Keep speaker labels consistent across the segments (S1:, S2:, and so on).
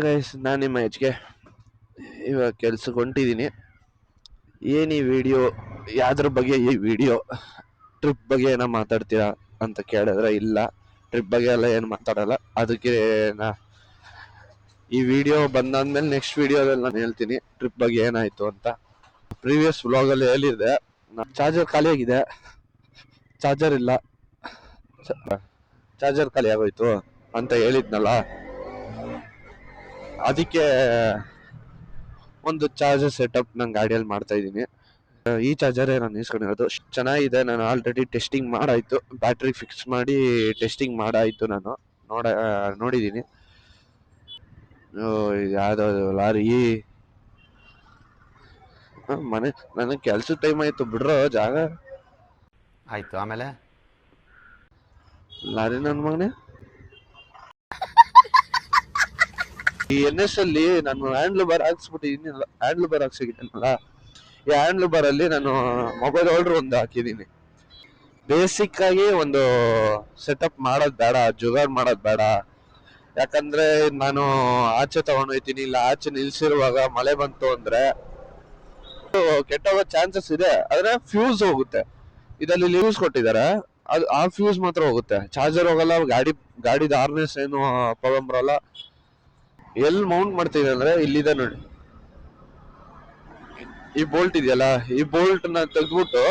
S1: Guys, ನಾನು ನಿಮ್ಮ ಹೆಚ್ಗೆ ಇವಾಗ ಕೆಲ್ಸಕ್ಕೆ ಹೊಂಟಿದ್ದೀನಿ. ಏನು ಈ ವಿಡಿಯೋ, ಯಾವ್ದ್ರ ಬಗ್ಗೆ ಈ ವಿಡಿಯೋ? ಟ್ರಿಪ್ ಬಗ್ಗೆ ಏನೋ ಮಾತಾಡ್ತೀರಾ ಅಂತ ಕೇಳಿದ್ರೆ ಇಲ್ಲ, ಟ್ರಿಪ್ ಬಗ್ಗೆ ಎಲ್ಲ ಏನು ಮಾತಾಡಲ್ಲ. ಅದಕ್ಕೆ ಈ ವಿಡಿಯೋ ಬಂದಾದ್ಮೇಲೆ ನೆಕ್ಸ್ಟ್ ವಿಡಿಯೋದಲ್ಲಿ ನಾನು ಹೇಳ್ತೀನಿ ಟ್ರಿಪ್ ಬಗ್ಗೆ ಏನಾಯ್ತು ಅಂತ. ಪ್ರೀವಿಯಸ್ ವ್ಲಾಗಲ್ಲಿ ಹೇಳಿದೆ, ಚಾರ್ಜರ್ ಖಾಲಿ ಆಗಿದೆ, ಚಾರ್ಜರ್ ಇಲ್ಲ, ಚಾರ್ಜರ್ ಖಾಲಿ ಆಗೋಯ್ತು ಅಂತ ಹೇಳಿದ್ನಲ್ಲ. ಅದಕ್ಕೆ ಒಂದು ಚಾರ್ಜರ್ ಸೆಟಪ್ ನನ್ನ ಗಾಡಿಯಲ್ಲಿ ಮಾಡ್ತಾ ಇದ್ದೀನಿ. ಈ ಚಾರ್ಜರೇ ನಾನು ಇಸ್ಕೊಂಡಿರೋದು. ಚೆನ್ನಾಗಿದೆ, ನಾನು ಆಲ್ರೆಡಿ ಟೆಸ್ಟಿಂಗ್ ಮಾಡಾಯ್ತು, ಬ್ಯಾಟ್ರಿ ಫಿಕ್ಸ್ ಮಾಡಿ ಟೆಸ್ಟಿಂಗ್ ಮಾಡಾಯ್ತು. ನಾನು ನೋಡಿದ್ದೀನಿ. ಯಾವ್ದು ಲಾರಿ ಮನೆ, ನನಗೆ ಕೆಲ್ಸದ ಟೈಮ್ ಆಯ್ತು ಬಿಡ್ರೋ ಜಾಗ.
S2: ಆಯ್ತು, ಆಮೇಲೆ
S1: ಲಾರಿ ನನ್ನ ಮಗನೇ. ಈ NS ಅಲ್ಲಿ ನಾನು ಹ್ಯಾಂಡ್ಲ್ ಬಾರ್ ಹಾಕ್ಸ್ಬಿಟ್ಟಿದ್ದೀನಿ, ಹ್ಯಾಂಡ್ಲ್ ಬಾರ್ ಹಾಕ್ಸಿದ್ದೀನಲ್ಲ, ಈ ಹ್ಯಾಂಡ್ಲ್ ಬಾರ್ ಅಲ್ಲಿ ನಾನು ಮೊಬೈಲ್ ಹೋಲ್ಡರ್ ಒಂದು ಹಾಕಿದ್ದೀನಿ. ಬೇಸಿಕ್ ಆಗಿ ಒಂದು ಸೆಟಪ್ ಮಾಡೋದು ಬೇಡ, ಜುಗಾಡ್ ಮಾಡೋದು ಬೇಡ. ಯಾಕಂದ್ರೆ ನಾನು ಆಚೆ ತಗೊಂಡೋಗ್ತೀನಿ, ಇಲ್ಲ ಆಚೆ ನಿಲ್ಸಿರುವಾಗ ಮಳೆ ಬಂತು ಅಂದ್ರೆ ಕೆಟ್ಟೋಗೋ ಚಾನ್ಸಸ್ ಇದೆ. ಆದ್ರೆ ಫ್ಯೂಸ್ ಹೋಗುತ್ತೆ. ಇದರಲ್ಲಿ ಲಿವ್ಸ್ ಕೊಟ್ಟಿದ್ದಾರೆ, ಅದು ಆ ಫ್ಯೂಸ್ ಮಾತ್ರ ಹೋಗುತ್ತೆ, ಚಾರ್ಜರ್ ಹೋಗಲ್ಲ. ಗಾಡಿದ ಹಾರ್ನೆಸ್ ಏನು ಪ್ರಾಬ್ಲಮ್ ಬರಲ್ಲ. ಎಲ್ಲಿ ಮೌಂಟ್ ಮಾಡ್ತೀವಿ ಅಂದ್ರೆ ಇಲ್ಲಿದೆ ನೋಡಿ, ಈ ಬೋಲ್ಟ್ ಇದೆಯಲ್ಲ, ಈ ಬೋಲ್ಟ್ ನ ತೆಗೆದ್ಬಿಟ್ಟು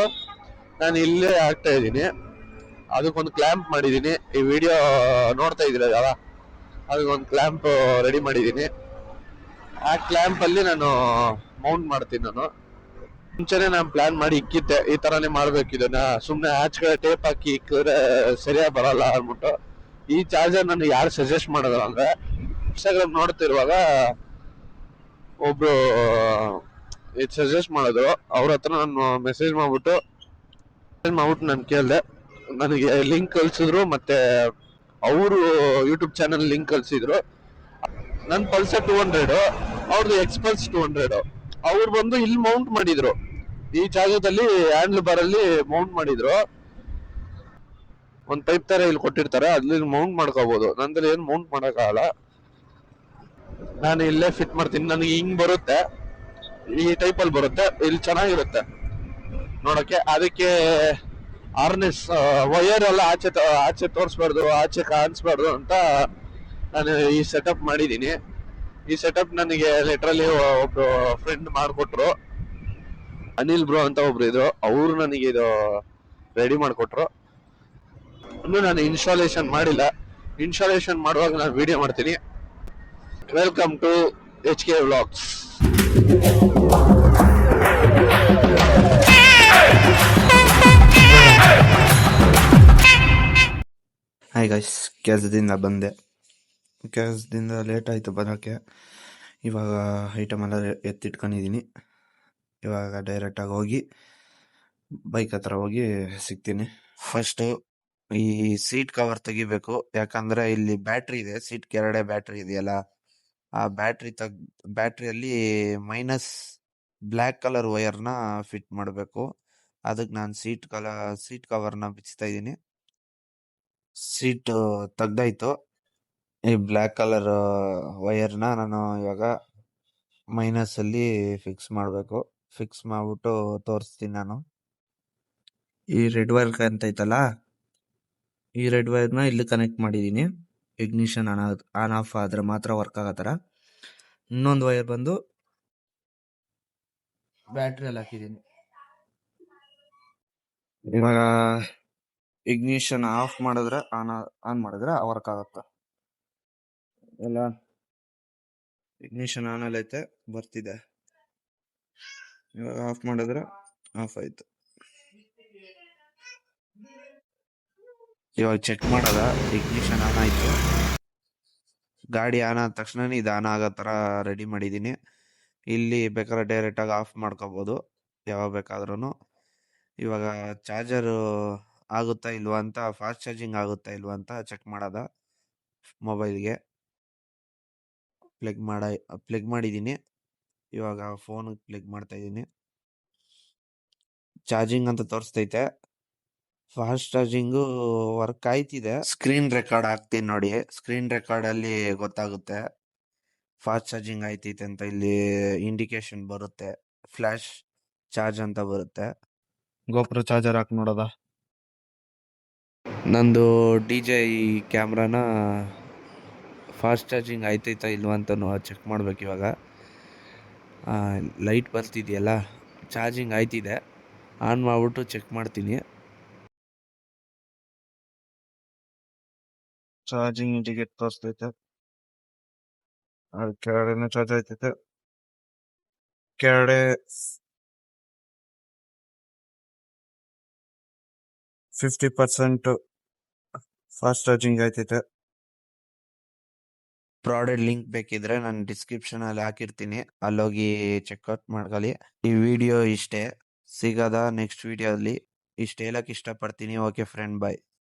S1: ನಾನು ಇಲ್ಲೇ ಹಾಕ್ತಾ ಇದ್ದೀನಿ. ಅದಕ್ಕೊಂದು ಕ್ಲ್ಯಾಂಪ್ ಮಾಡಿದ್ದೀನಿ. ಈ ವಿಡಿಯೋ ನೋಡ್ತಾ ಇದ್ದೀರಲ್ಲ, ಅದಕ್ಕೊಂದು ಕ್ಲ್ಯಾಂಪ್ ರೆಡಿ ಮಾಡಿದ್ದೀನಿ. ಆ ಕ್ಲ್ಯಾಂಪ್ ಅಲ್ಲಿ ನಾನು ಮೌಂಟ್ ಮಾಡ್ತೀನಿ. ನಾನು ಮುಂಚೆನೆ ನಾನು ಪ್ಲಾನ್ ಮಾಡಿ ಇಕ್ಕಿದ್ದೆ, ಈ ತರಾನೇ ಮಾಡ್ಬೇಕು ಇದನ್ನ, ಸುಮ್ನೆ ಆಚೆ ಕಡೆ ಟೇಪ್ ಹಾಕಿ ಇಕ್ಕಿದ್ರೆ ಸರಿಯಾಗಿ ಬರಲ್ಲ ಅಂದ್ಬಿಟ್ಟು. ಈ ಚಾರ್ಜರ್ ನನಗೆ ಯಾರು ಸಜೆಸ್ಟ್ ಮಾಡಿದ್ರು ಅಂದ್ರೆ, ಇನ್ಸ್ಟಾಗ್ರಾಮ್ ನೋಡ್ತಿರುವಾಗ ಒಬ್ರು ಇದು ಸಜೆಸ್ಟ್ ಮಾಡಿದ್ರು. ಅವ್ರ ಹತ್ರ ನಾನು ಮೆಸೇಜ್ ಮಾಡ್ಬಿಟ್ಟು ನಾನು ಕೇಳಿದೆ. ನನಗೆ ಲಿಂಕ್ ಕಳ್ಸಿದ್ರು, ಮತ್ತೆ ಅವರು ಯೂಟ್ಯೂಬ್ ಚಾನಲ್ ಲಿಂಕ್ ಕಳ್ಸಿದ್ರು. ನನ್ನ ಪಲ್ಸರ್ 200, ಅವ್ರದ್ದು ಎಕ್ಸ್ಪಲ್ಸ್ 200. ಅವ್ರು ಬಂದು ಇಲ್ಲಿ ಮೌಂಟ್ ಮಾಡಿದ್ರು, ಈ ಜಾಗದಲ್ಲಿ ಹ್ಯಾಂಡ್ಲ್ ಬಾರ್ ಅಲ್ಲಿ ಮೌಂಟ್ ಮಾಡಿದ್ರು. ಒಂದ್ ಪೈಪ್ ತರ ಇಲ್ಲಿ ಕೊಟ್ಟಿರ್ತಾರೆ, ಅಲ್ಲಿ ಮೌಂಟ್ ಮಾಡ್ಕೋಬಹುದು. ನಂದ್ರಲ್ಲಿ ಏನ್ ಮೌಂಟ್ ಮಾಡಕ್ಕಾಗಲ್ಲ, ನಾನು ಇಲ್ಲೇ ಫಿಟ್ ಮಾಡ್ತೀನಿ. ನನಗೆ ಹಿಂಗ್ ಬರುತ್ತೆ, ಈ ಟೈಪ್ ಅಲ್ಲಿ ಬರುತ್ತೆ, ಇಲ್ಲಿ ಚೆನ್ನಾಗಿರುತ್ತೆ ನೋಡಕ್ಕೆ. ಅದಕ್ಕೆ ಹಾರ್ನೆಸ್ ವಯರ್ ಎಲ್ಲ ಆಚೆ ತೋರಿಸ್ಬಾರ್ದು, ಆಚೆ ಕಾಣಿಸ್ಬಾರ್ದು ಅಂತ ನಾನು ಈ ಸೆಟಪ್ ಮಾಡಿದ್ದೀನಿ. ಈ ಸೆಟಪ್ ನನಗೆ ಲಿಟ್ರಲಿ ಒಬ್ರು ಫ್ರೆಂಡ್ ಮಾಡಿಕೊಟ್ರು, ಅನಿಲ್ ಬ್ರೋ ಅಂತ ಒಬ್ರು ಇದ್ರು, ಅವರು ನನಗೆ ಇದು ರೆಡಿ ಮಾಡಿಕೊಟ್ರು. ಇನ್ನು ನಾನು ಇನ್ಸ್ಟಾಲೇಷನ್ ಮಾಡಿಲ್ಲ, ಇನ್ಸ್ಟಾಲೇಷನ್ ಮಾಡುವಾಗ ನಾನು ವಿಡಿಯೋ ಮಾಡ್ತೀನಿ. Welcome to HK vlogs.
S3: Hi guys, ಕೆಲಸದಿಂದ ಬಂದೆ. ಕೆಲಸದಿಂದ ಲೇಟ್ ಆಯಿತು ಬರೋಕ್ಕೆ. ಇವಾಗ ಐಟಮ್ ಎಲ್ಲ ಎತ್ತಿಟ್ಕೊಂಡಿದ್ದೀನಿ. ಇವಾಗ ಡೈರೆಕ್ಟಾಗಿ ಹೋಗಿ ಬೈಕ್ ಹತ್ರ ಹೋಗಿ ಸಿಗ್ತೀನಿ. ಫಸ್ಟು ಈ ಸೀಟ್ ಕವರ್ ತೆಗಿಬೇಕು, ಯಾಕಂದರೆ ಇಲ್ಲಿ ಬ್ಯಾಟ್ರಿ ಇದೆ, ಸೀಟ್ ಕೆಳಗಡೆ ಬ್ಯಾಟ್ರಿ ಇದೆಯಲ್ಲ, ಆ ಬ್ಯಾಟ್ರಿಯಲ್ಲಿ ಮೈನಸ್ ಬ್ಲ್ಯಾಕ್ ಕಲರ್ ವಯರ್ನ ಫಿಟ್ ಮಾಡಬೇಕು. ಅದಕ್ಕೆ ನಾನು ಸೀಟ್ ಕವರ್ನ ಬಿಚ್ತಾ ಇದ್ದೀನಿ. ಸೀಟ್ ತೆಗ್ದಾಯ್ತು. ಈ ಬ್ಲ್ಯಾಕ್ ಕಲರ್ ವಯರ್ನ ನಾನು ಇವಾಗ ಮೈನಸ್ ಅಲ್ಲಿ ಫಿಕ್ಸ್ ಮಾಡಬೇಕು. ಫಿಕ್ಸ್ ಮಾಡ್ಬಿಟ್ಟು ತೋರಿಸ್ತೀನಿ. ನಾನು ಈ ರೆಡ್ ವೈರ್ ಕಾಣ್ತೈತಲ್ಲ, ಈ ರೆಡ್ ವೈರ್ನ ಇಲ್ಲಿ ಕನೆಕ್ಟ್ ಮಾಡಿದ್ದೀನಿ. ಇಗ್ನಿಷನ್ ಆನ್ ಆಫ್ ಆದ್ರೆ ಮಾತ್ರ ವರ್ಕ್ ಆಗತ್ತಾರ. ಇನ್ನೊಂದು ವೈರ್ ಬಂದು ಬ್ಯಾಟ್ರಿಯಲ್ಲಿ ಹಾಕಿದ್ದೀನಿ. ಇವಾಗ ಇಗ್ನಿಷನ್ ಆಫ್ ಮಾಡಿದ್ರೆ ಆನ್ ಮಾಡಿದ್ರೆ ವರ್ಕ್ ಆಗುತ್ತೆ. ಎಲ್ಲ ಇಗ್ನಿಷನ್ ಆನ್ ಐತೆ, ಬರ್ತಿದೆ. ಇವಾಗ ಆಫ್ ಮಾಡಿದ್ರೆ ಆಫ್ ಆಯ್ತು. ಇವಾಗ ಚೆಕ್ ಮಾಡೋದ, ಇಗ್ನಿಷನ್ ಆನ್ ಆಯ್ತು. ಗಾಡಿ ಆನ್ ಆದ ತಕ್ಷಣ ಇದು ಆನ್ ಆಗೋ ಥರ ರೆಡಿ ಮಾಡಿದ್ದೀನಿ. ಇಲ್ಲಿ ಬೇಕಾದ್ರೆ ಡೈರೆಕ್ಟಾಗಿ ಆಫ್ ಮಾಡ್ಕೋಬೋದು ಯಾವಾಗ ಬೇಕಾದ್ರೂ. ಇವಾಗ ಚಾರ್ಜರು ಆಗುತ್ತಾ ಇಲ್ವಾ ಅಂತ, ಫಾಸ್ಟ್ ಚಾರ್ಜಿಂಗ್ ಆಗುತ್ತಾ ಇಲ್ವಾ ಅಂತ ಚೆಕ್ ಮಾಡೋದ. ಮೊಬೈಲ್ಗೆ ಪ್ಲಗ್ ಮಾಡಿದ್ದೀನಿ. ಇವಾಗ ಫೋನಿಗೆ ಪ್ಲಗ್ ಮಾಡ್ತಾ ಇದ್ದೀನಿ. ಚಾರ್ಜಿಂಗ್ ಅಂತ ತೋರಿಸ್ತೈತೆ, ಫಾಸ್ಟ್ ಚಾರ್ಜಿಂಗು ವರ್ಕ್ ಆಯ್ತಿದೆ. ಸ್ಕ್ರೀನ್ ರೆಕಾರ್ಡ್ ಹಾಕ್ತೀನಿ ನೋಡಿ, ಸ್ಕ್ರೀನ್ ರೆಕಾರ್ಡಲ್ಲಿ ಗೊತ್ತಾಗುತ್ತೆ. ಫಾಸ್ಟ್ ಚಾರ್ಜಿಂಗ್ ಆಯ್ತೈತೆ ಅಂತ ಇಲ್ಲಿ ಇಂಡಿಕೇಶನ್ ಬರುತ್ತೆ. ಫ್ಲಾಶ್ ಚಾರ್ಜ್ ಅಂತ ಬರುತ್ತೆ. ಗೋಪ್ರೋ ಚಾರ್ಜರ್ ಹಾಕಿ ನೋಡೋದ. ನಂದು DJI ಕ್ಯಾಮ್ರಾನ ಫಾಸ್ಟ್ ಚಾರ್ಜಿಂಗ್ ಆಯ್ತೈತಾ ಇಲ್ವಾ ಅಂತ ಚೆಕ್ ಮಾಡ್ಬೇಕು ಇವಾಗ. ಲೈಟ್ ಬರ್ತಿದೆಯಲ್ಲ, ಚಾರ್ಜಿಂಗ್ ಆಯ್ತಿದೆ. ಆನ್ ಮಾಡ್ಬಿಟ್ಟು ಚೆಕ್ ಮಾಡ್ತೀನಿ. ಚಾರ್ಜಿಂಗ್ ಇಂಡಿಕೇಟ್ ತೋರಿಸ್ತೈತೆ. ಕೆಳಗಡೆನೂ ಚಾರ್ಜ್ ಆಯ್ತೈತೆ. ಕೆಳಗಡೆ 50% ಫಾಸ್ಟ್ ಚಾರ್ಜಿಂಗ್ ಆಯ್ತೈತೆ. ಪ್ರಾಡಕ್ಟ್ ಲಿಂಕ್ ಬೇಕಿದ್ರೆ ನಾನು ಡಿಸ್ಕ್ರಿಪ್ಷನ್ ಅಲ್ಲಿ ಹಾಕಿರ್ತೀನಿ, ಅಲ್ಲೋಗಿ ಚೆಕ್ಔಟ್ ಮಾಡ್ಕೊಳ್ಳಿ. ಈ ವಿಡಿಯೋ ಇಷ್ಟೇ, ಸಿಗದ ನೆಕ್ಸ್ಟ್ ವಿಡಿಯೋದಲ್ಲಿ. ಇಷ್ಟು ಹೇಳಕ್ ಇಷ್ಟಪಡ್ತೀನಿ. ಓಕೆ ಫ್ರೆಂಡ್, ಬಾಯ್.